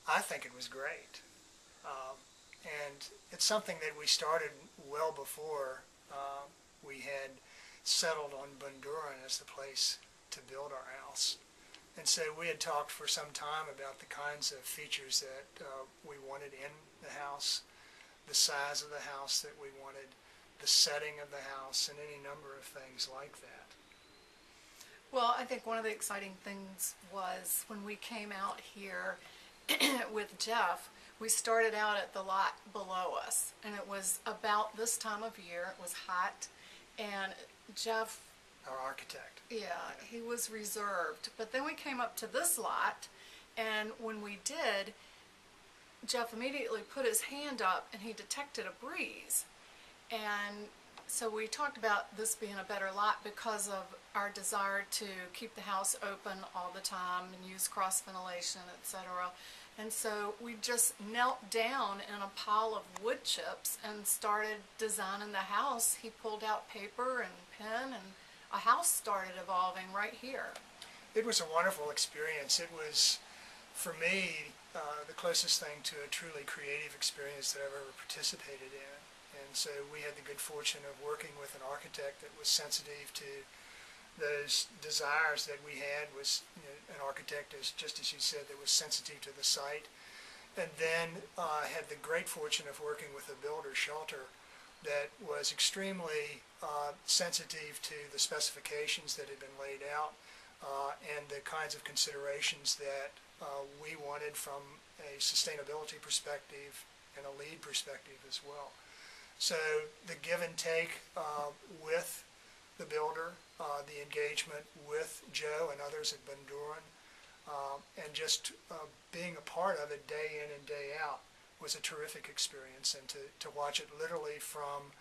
I think it was great. Um, and it's something that we started well before we had settled on Bundoran as the place to build our house. And so we had talked for some time about the kinds of features that we wanted in the house, the size of the house that we wanted, the setting of the house, and any number of things like that. Well, I think one of the exciting things was when we came out here with Jeff, we started out at the lot below us, and it was about this time of year. It was hot, and Jeff, Our architect. yeah, he was reserved. But then we came up to this lot, and when we did, Jeff immediately put his hand up and he detected a breeze. And so we talked about this being a better lot because of our desire to keep the house open all the time and use cross ventilation, etc. And so we just knelt down in a pile of wood chips and started designing the house. He pulled out paper and pen, and a house started evolving right here. It was a wonderful experience. It was, for me, the closest thing to a truly creative experience that I've ever participated in. And so we had the good fortune of working with an architect that was sensitive to those desires that we had, was an architect, just as you said, that was sensitive to the site. And then had the great fortune of working with a builder, Shelter, that was extremely sensitive to the specifications that had been laid out and the kinds of considerations that we wanted from a sustainability perspective and a LEED perspective as well. So the give and take with the builder, the engagement with Joe and others at Bundoran, and just being a part of it day in and day out was a terrific experience. And to watch it literally from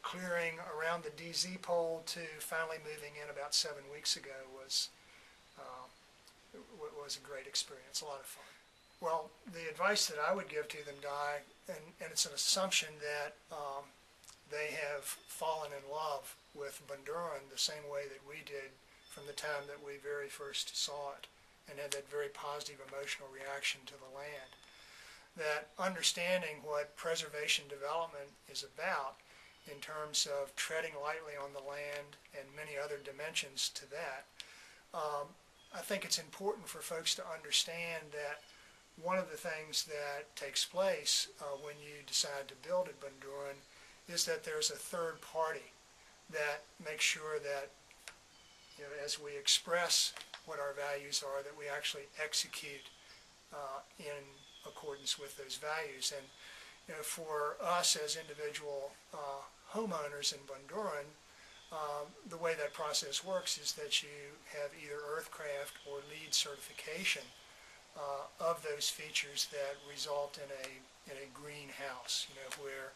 clearing around the DZ pole to finally moving in about 7 weeks ago was a great experience, a lot of fun. Well, the advice that I would give to them, Di, and it's an assumption that they have fallen in love with Bundoran the same way that we did from the time that we very first saw it and had that very positive emotional reaction to the land. That understanding what preservation development is about in terms of treading lightly on the land and many other dimensions to that, I think it's important for folks to understand that one of the things that takes place when you decide to build at Bundoran is that there's a third party that makes sure that as we express what our values are, that we actually execute in accordance with those values. And for us as individual homeowners in Bundoran, the way that process works is that you have either Earthcraft or LEED certification of those features that result in a greenhouse, where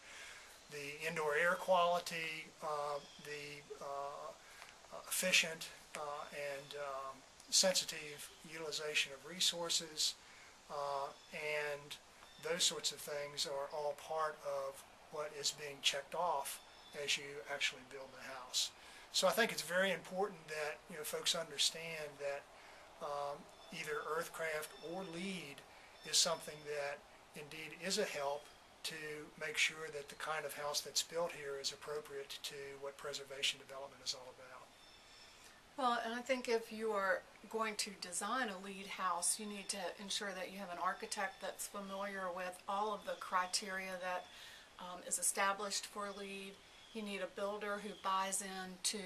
the indoor air quality, the efficient and sensitive utilization of resources, and those sorts of things are all part of what is being checked off as you actually build the house. So I think it's very important that folks understand that either Earthcraft or LEED is something that indeed is a help to make sure that the kind of house that's built here is appropriate to what preservation development is all about. Well, and I think if you are going to design a LEED house, you need to ensure that you have an architect that's familiar with all of the criteria that is established for LEED. You need a builder who buys into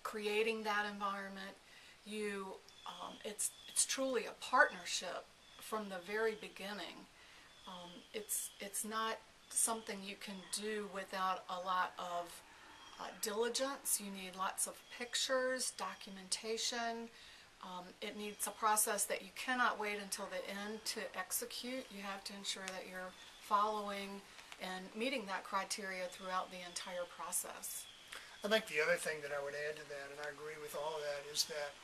creating that environment. It's truly a partnership from the very beginning. It's not something you can do without a lot of diligence. You need lots of pictures, documentation. It needs a process that you cannot wait until the end to execute. You have to ensure that you're following and meeting that criteria throughout the entire process. I think the other thing that I would add to that, and I agree with all of that, is that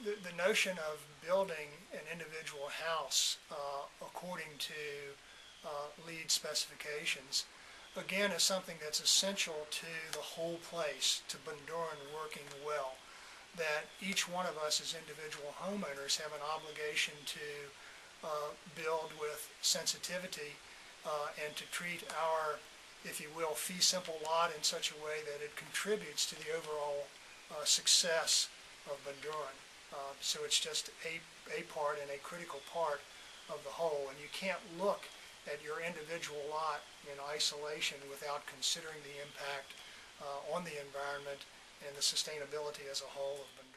the notion of building an individual house according to LEED specifications, again, is something that's essential to the whole place, to Bundoran working well. That that each one of us as individual homeowners have an obligation to build with sensitivity and to treat our, if you will, fee simple lot in such a way that it contributes to the overall success of Bundoran. So it's just a part and a critical part of the whole, and you can't look at your individual lot in isolation without considering the impact on the environment and the sustainability as a whole of Bundoran.